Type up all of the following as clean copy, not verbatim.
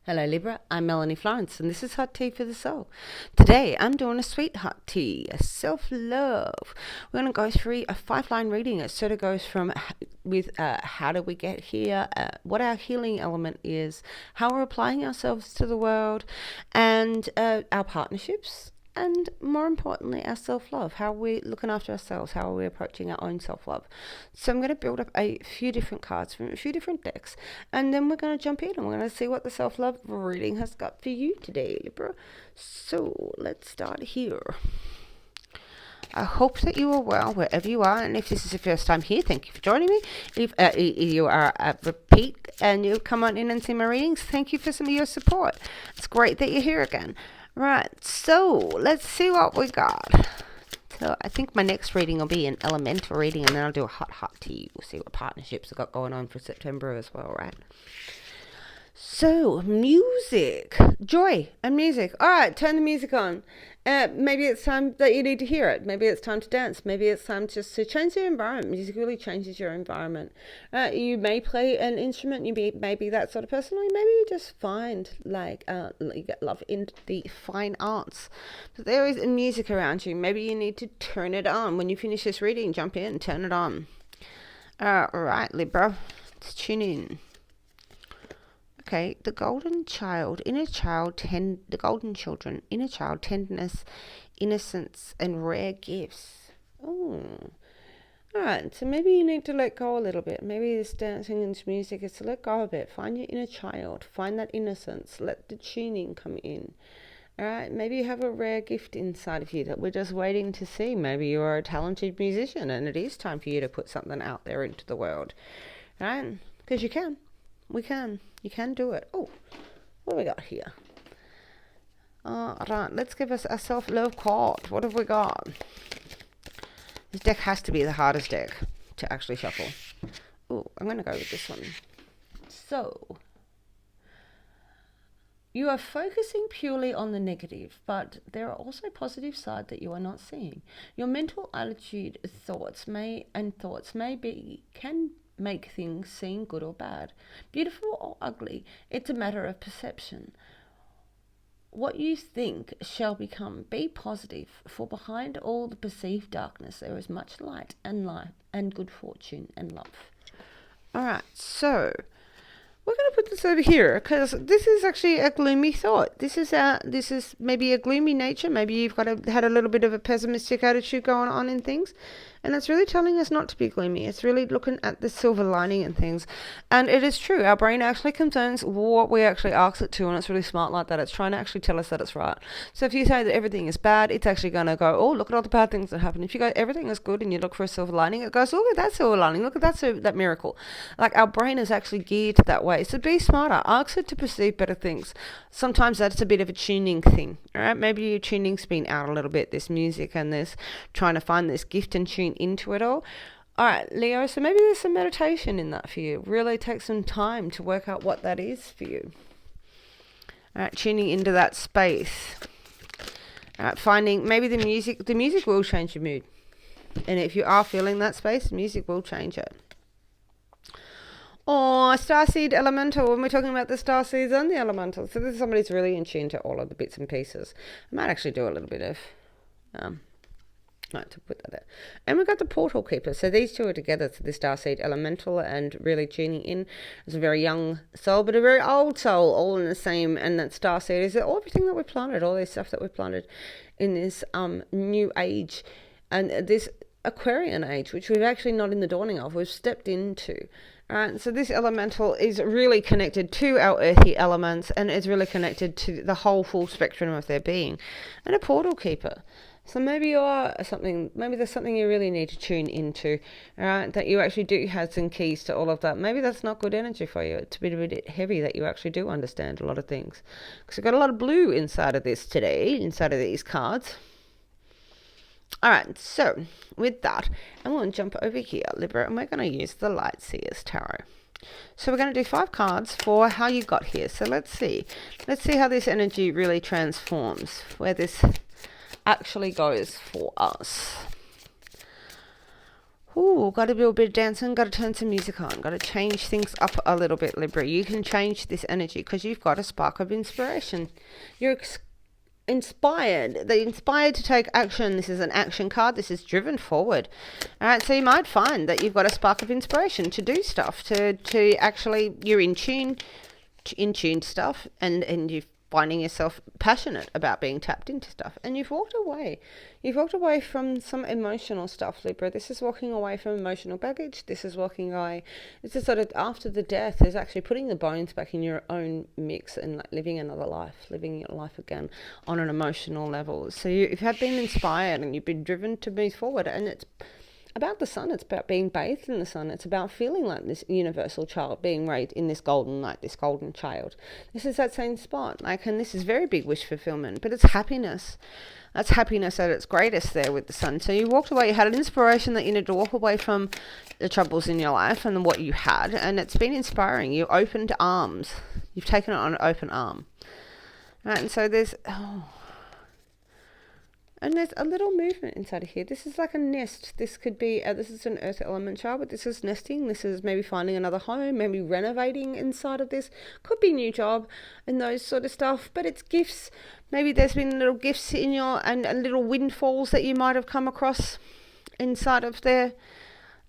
Hello Libra, I'm Melanie Florence and this is Hot Tea for the Soul. Today I'm doing a sweet hot tea, a self-love. We're going to go through a 5-line reading. It sort of goes from how did we get here, what our healing element is, how we're applying ourselves to the world, and our partnerships. And more importantly, our self-love, how we're looking after ourselves, how are we approaching our own self-love. So I'm going to build up a few different cards from a few different decks, and then we're going to jump in and we're going to see what the self-love reading has got for you today, Libra. So let's start here. I hope that you are well wherever you are, and if this is your first time here, thank you for joining me. If you are a repeat and you've come on in and seen my readings, thank you for some of your support. It's great that you're here again. Right, so let's see what we got. So I think my next reading will be an elemental reading, and then I'll do a hot tea. We'll see what partnerships I've got going on for September as well, right? So, music, joy and music. All right, turn the music on. Maybe it's time that you need to hear it. Maybe it's time to dance. Maybe it's time just to change your environment. Music really changes your environment. You may play an instrument. You may be that sort of person, or maybe you just find you get love in the fine arts. But there is music around you. Maybe you need to turn it on. When you finish this reading, jump in, turn it on. All right, Libra, let's tune in. Okay, the golden child, the golden children, inner child, tenderness, innocence, and rare gifts. Oh, all right. So maybe you need to let go a little bit. Maybe this dancing and this music is to let go a bit. Find your inner child. Find that innocence. Let the tuning come in. All right. Maybe you have a rare gift inside of you that we're just waiting to see. Maybe you are a talented musician, and it is time for you to put something out there into the world. All right? Because you can. You can do it. Oh, what have we got here? Right, let's give us a self-love card. What have we got? This deck has to be the hardest deck to actually shuffle. Oh, I'm going to go with this one. So, you are focusing purely on the negative, but there are also positive side that you are not seeing. Your mental attitude, can make things seem good or bad, beautiful or ugly. It's a matter of perception. What you think shall become. Be positive, for behind all the perceived darkness there is much light and good fortune and love. All right, so we're going to put this over here because this is actually a gloomy thought. This is maybe a gloomy nature. Maybe you've had a little bit of a pessimistic attitude going on in things. And it's really telling us not to be gloomy. It's really looking at the silver lining in things. And it is true. Our brain actually concerns what we actually ask it to. And it's really smart like that. It's trying to actually tell us that it's right. So if you say that everything is bad, it's actually going to go, oh, look at all the bad things that happen. If you go, everything is good, and you look for a silver lining, it goes, look at that silver lining. Look at that miracle. Like, our brain is actually geared that way. So be smarter. Ask it to perceive better things. Sometimes that's a bit of a tuning thing. All right? Maybe your tuning's been out a little bit. This music and this trying to find this gift and tune into it all. All right, Leo, so maybe there's some meditation in that for you. Really take some time to work out what that is for you. All right, tuning into that space. All right, finding maybe the music will change your mood. And if you are feeling that space, music will change it. Or starseed elemental, when we're talking about the starseeds and the elementals. So this is somebody who's really in tune to all of the bits and pieces. I might actually do a little bit of to put that there. And we've got the portal keeper. So these two are together. So the starseed elemental and really tuning in as a very young soul, but a very old soul, all in the same. And that starseed is everything that we planted, all this stuff that we planted in this new age and this Aquarian age, which we've actually not in the dawning of, we've stepped into. Right, so this elemental is really connected to our earthy elements, and is really connected to the whole full spectrum of their being. And a portal keeper. So maybe there's something you really need to tune into, all right, that you actually do have some keys to all of that. Maybe that's not good energy for you. It's a bit heavy that you actually do understand a lot of things. Because we've got a lot of blue inside of this today, inside of these cards. All right, so with that, I'm going to jump over here, Libra, and we're going to use the Light Seers Tarot. So we're going to do 5 cards for how you got here. So let's see how this energy really transforms, where this actually goes for us. Ooh, got to do a bit of dancing, got to turn some music on, got to change things up a little bit, Libra. You can change this energy because you've got a spark of inspiration. You're inspired. They're inspired to take action. This is an action card. This is driven forward. All right, so you might find that you've got a spark of inspiration to do stuff, to actually, you're in tune to stuff, and you're finding yourself passionate about being tapped into stuff, and you've walked away from some emotional stuff, Libra. This is walking away from emotional baggage. This is walking away, this is sort of after the death, is actually putting the bones back in your own mix and like living another life, living your life again on an emotional level. So you have been inspired and you've been driven to move forward, and it's about the sun. It's about being bathed in the sun. It's about feeling like this universal child being raised in this golden light, this golden child. This is that same spot. Like, and this is very big wish fulfillment, but it's happiness. That's happiness at its greatest there with the sun. So you walked away, you had an inspiration that you need to walk away from the troubles in your life and what you had, and it's been inspiring. You opened arms. You've taken it on an open arm. Right, and so there's a little movement inside of here. This is like a nest. This could be, this is an earth element child, but this is nesting. This is maybe finding another home, maybe renovating inside of this. Could be new job and those sort of stuff, but it's gifts. Maybe there's been little gifts in your, and little windfalls that you might have come across inside of there.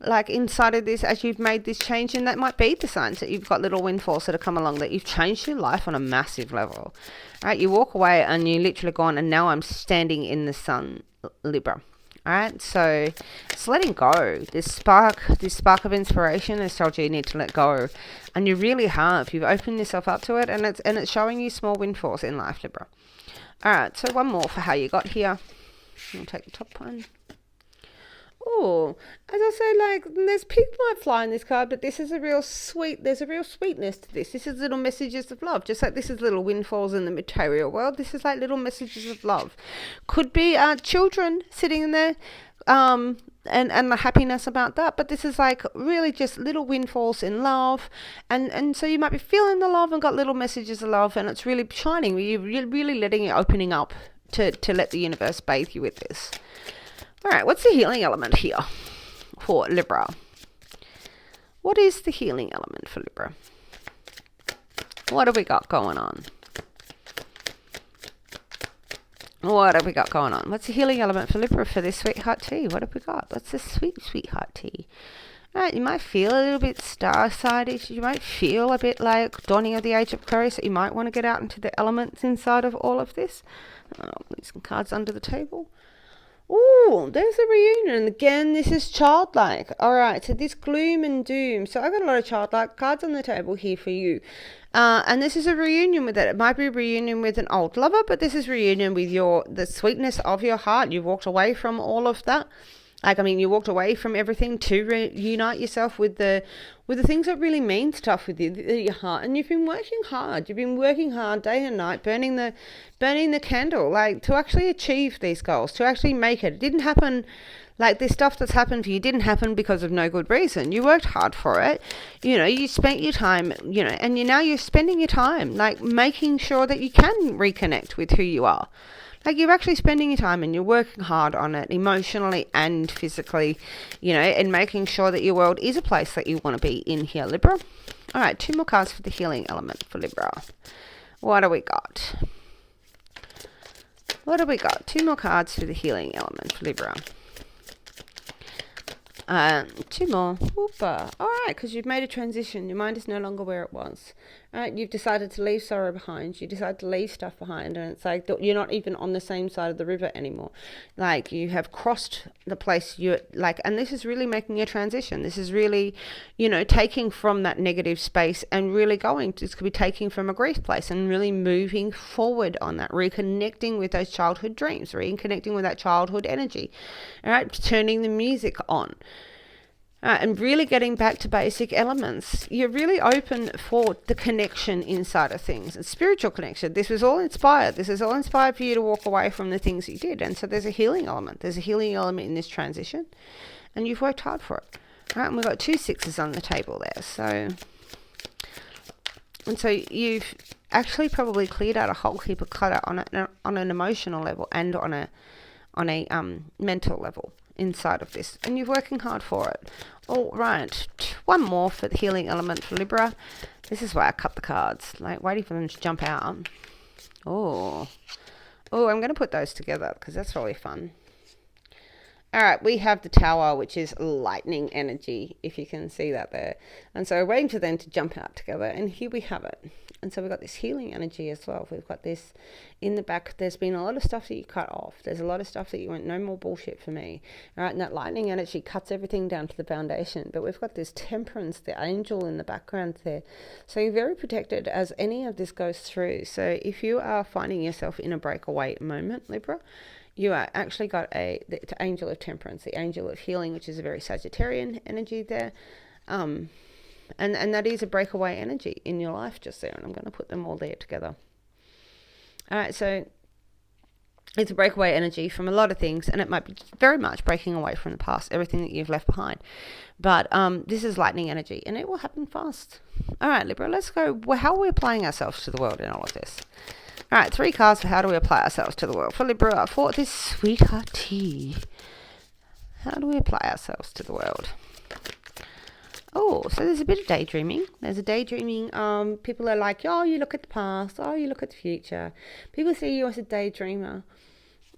Like inside of this, as you've made this change, and that might be the signs that you've got little windfalls that have come along, that you've changed your life on a massive level. Right, you walk away and you literally gone, and now I'm standing in the sun, Libra. All right, so it's letting go. This spark of inspiration has told you need to let go, and you really have. You've opened yourself up to it, and it's showing you small windfalls in life, Libra. All right, so one more for how you got here. I'll take the top one. Oh, as I say, like, there's pigs might fly in this card, but this is a real sweet, there's a real sweetness to this. This is little messages of love, just like this is little windfalls in the material world. This is like little messages of love. Could be children sitting in there, and the happiness about that, but this is like really just little windfalls in love, and so you might be feeling the love and got little messages of love, and it's really shining. You're really letting it, opening up to let the universe bathe you with this. All right, what's the healing element here for Libra? What is the healing element for Libra? What have we got going on? What have we got going on? What's the healing element for Libra for this sweetheart tea? What have we got? What's this sweetheart tea? All right, you might feel a little bit star-sided. You might feel a bit like dawning of the age of Aquarius. So you might want to get out into the elements inside of all of this. Leave some cards under the table. Ooh, there's a reunion. Again, this is childlike. All right, so this gloom and doom. So I've got a lot of childlike cards on the table here for you. And this is a reunion with it. It might be a reunion with an old lover, but this is reunion with the sweetness of your heart. You've walked away from all of that. Like, I mean, you walked away from everything to reunite yourself with the things that really mean stuff with your heart. And you've been working hard. You've been working hard day and night, burning the candle, like, to actually achieve these goals, to actually make it. It didn't happen, like, this stuff that's happened for you didn't happen because of no good reason. You worked hard for it. You know, you spent your time, and now you're spending your time, like, making sure that you can reconnect with who you are. Like, you're actually spending your time and you're working hard on it emotionally and physically, and making sure that your world is a place that you want to be in here, Libra. All right, 2 more cards for the healing element for Libra. What do we got? What do we got? 2 more cards for the healing element for Libra. 2 more. Whooper. All right, because you've made a transition. Your mind is no longer where it was. All right, you've decided to leave sorrow behind. You decide to leave stuff behind, and it's like you're not even on the same side of the river anymore. Like, you have crossed the place you're like, and this is really making a transition. This is really, taking from that negative space and really going. This could be taking from a grief place and really moving forward on that, reconnecting with those childhood dreams, reconnecting with that childhood energy. All right, turning the music on. And really getting back to basic elements. You're really open for the connection inside of things. A spiritual connection. This was all inspired. This is all inspired for you to walk away from the things you did. And so there's a healing element. There's a healing element in this transition. And you've worked hard for it. All right, and we've got 2 6s on the table there. So you've actually probably cleared out a whole heap of clutter on an emotional level and on a mental level. inside of this, and you're working hard for it. All right, one more for the healing element for Libra. This is why I cut the cards, like waiting for them to jump out. Oh, I'm going to put those together because that's really fun. All right, we have the Tower, which is lightning energy, if you can see that there. And so we're waiting for them to jump out together, and here we have it. And so we've got this healing energy as well. We've got this in the back. There's been a lot of stuff that you cut off. There's a lot of stuff that you went, no more bullshit for me. All right, and that lightning energy cuts everything down to the foundation. But we've got this Temperance, the angel in the background there. So you're very protected as any of this goes through. So if you are finding yourself in a breakaway moment, Libra, you are actually got the angel of Temperance, the angel of healing, which is a very Sagittarian energy there. And that is a breakaway energy in your life just there. And I'm going to put them all there together. All right, so it's a breakaway energy from a lot of things, and it might be very much breaking away from the past, everything that you've left behind. But this is lightning energy, and it will happen fast. All right, Libra, let's go. Well, how are we applying ourselves to the world in all of this? All right, 3 cards for how do we apply ourselves to the world. For Libra, for this sweetheart tea, how do we apply ourselves to the world? Oh, so there's a bit of daydreaming. There's a daydreaming. People are like, oh, you look at the past. Oh, you look at the future. People see you as a daydreamer.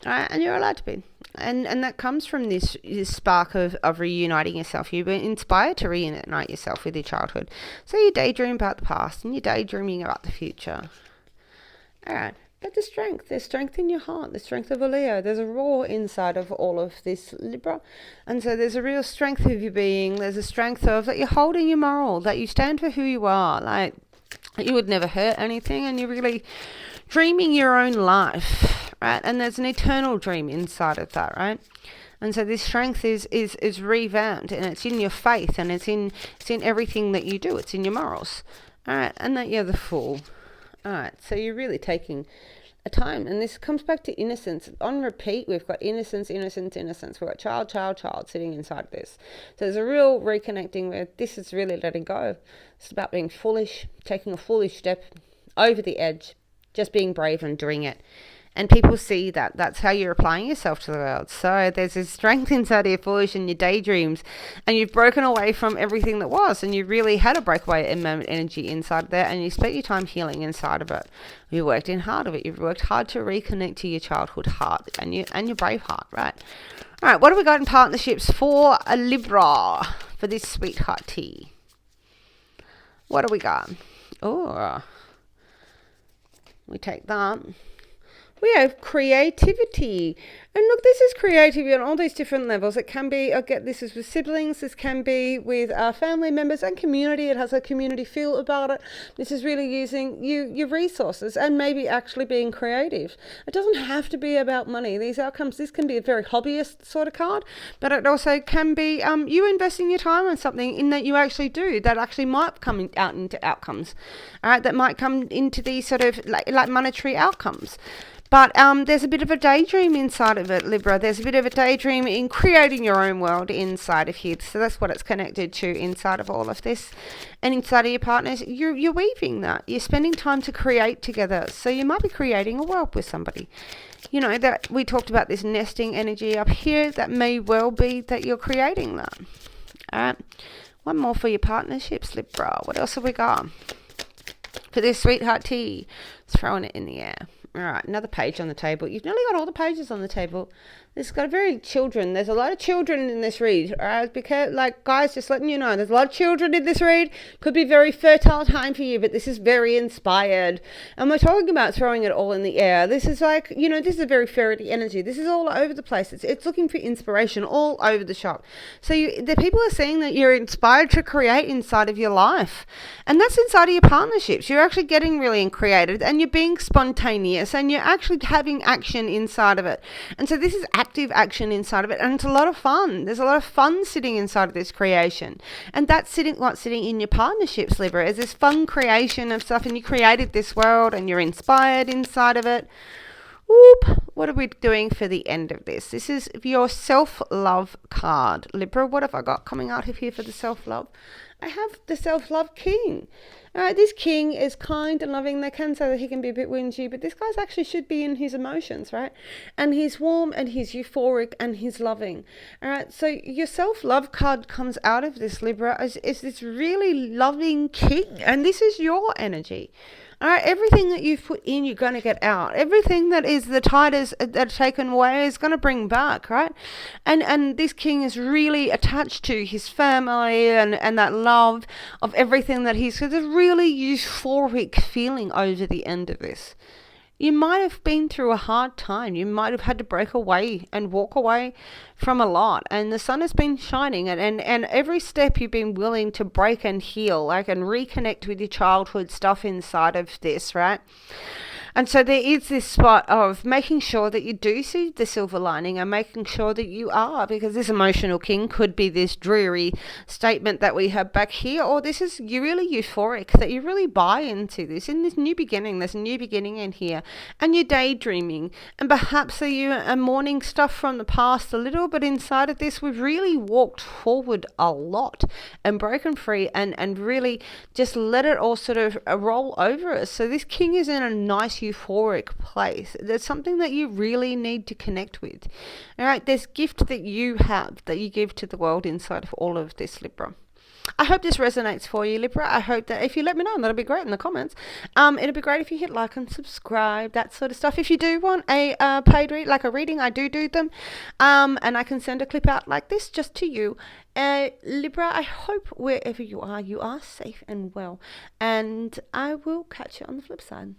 All right, and you're allowed to be. And that comes from this spark of reuniting yourself. You've been inspired to reunite yourself with your childhood. So you daydream about the past and you're daydreaming about the future. All right. But there's strength in your heart, the strength of a Leo. There's a roar inside of all of this, Libra. And so there's a real strength of your being. There's a strength of that you're holding your moral, that you stand for who you are. Like, you would never hurt anything, and you're really dreaming your own life, right? And there's an eternal dream inside of that, right? And so this strength is revamped, and it's in your faith, and it's in everything that you do. It's in your morals, all right? And that you're the Fool. All right, so you're really taking a time, and this comes back to innocence. On repeat, we've got innocence, innocence, innocence. We've got child, child, child sitting inside of this. So there's a real reconnecting where this is really letting go. It's about being foolish, taking a foolish step over the edge, just being brave and doing it. And people see that. That's how you're applying yourself to the world. So there's this strength inside of your foolish and your daydreams, and you've broken away from everything that was, and you really had a breakaway moment energy inside there, and you spent your time healing inside of it. You worked in hard of it. You've worked hard to reconnect to your childhood heart and your brave heart, right? All right, what have we got in partnerships for a Libra for this sweetheart tea? What do we got? Oh, we take that. We have creativity. And look, this is creativity on all these different levels. It can be, this is with siblings, this can be with family members and community. It has a community feel about it. This is really using your resources and maybe actually being creative. It doesn't have to be about money. These outcomes, this can be a very hobbyist sort of card, but it also can be you investing your time on something in that you actually do, that actually might come out into outcomes, all right, that might come into these sort of like monetary outcomes. But there's a bit of a daydream inside of it, Libra. There's a bit of a daydream in creating your own world inside of here. So that's what it's connected to inside of all of this. And inside of your partners, you're weaving that. You're spending time to create together. So you might be creating a world with somebody. You know, that we talked about this nesting energy up here. That may well be that you're creating that. All right. One more for your partnerships, Libra. What else have we got? For this sweetheart tea, throwing it in the air. All right, another page on the table. You've nearly got all the pages on the table. This has got a very children. There's a lot of children in this read. All right, because guys, just letting you know, there's a lot of children in this read. Could be very fertile time for you, but this is very inspired. And we're talking about throwing it all in the air. This is like, this is a very fairy energy. This is all over the place. It's looking for inspiration all over the shop. So the people are seeing that you're inspired to create inside of your life, and that's inside of your partnerships. You're actually getting really creative, and you're being spontaneous, and you're actually having action inside of it. And so this is active action inside of it, and it's a lot of fun. There's a lot of fun sitting inside of this creation, and that's what's sitting in your partnerships, Libra, is this fun creation of stuff, and you created this world and you're inspired inside of it. Whoop. What are we doing for the end of this? This is your self-love card, Libra. What have I got coming out of here for the self-love? I have the self-love king. All right, this king is kind and loving. They can say that he can be a bit whingy, but this guy's actually should be in his emotions, right? And he's warm and he's euphoric and he's loving. All right, so your self-love card comes out of this, Libra, is this really loving king, and this is your energy. All right, everything that you've put in, you're going to get out. Everything that is the tide that taken away is going to bring back, right? And this king is really attached to his family and that love of everything that he's. So there's a really euphoric feeling over the end of this. You might have been through a hard time. You might have had to break away and walk away from a lot. And the sun has been shining. And every step you've been willing to break and heal, like, and reconnect with your childhood stuff inside of this, right? And so there is this spot of making sure that you do see the silver lining and making sure that you are, because this emotional king could be this dreary statement that we have back here, or this is you really euphoric, that you really buy into this. In this new beginning, there's a new beginning in here, and you're daydreaming, and perhaps you are mourning stuff from the past a little, but inside of this, we've really walked forward a lot and broken free and really just let it all sort of roll over us. So this king is in a nice euphoric place. There's something that you really need to connect with. All right, there's gift that you have that you give to the world inside of all of this, Libra. I hope this resonates for you, Libra. I hope that if you let me know, that'll be great in the comments. It'll be great if you hit like and subscribe, that sort of stuff. If you do want a paid read, like a reading, I do them. And I can send a clip out like this just to you. Libra, I hope wherever you are safe and well. And I will catch you on the flip side.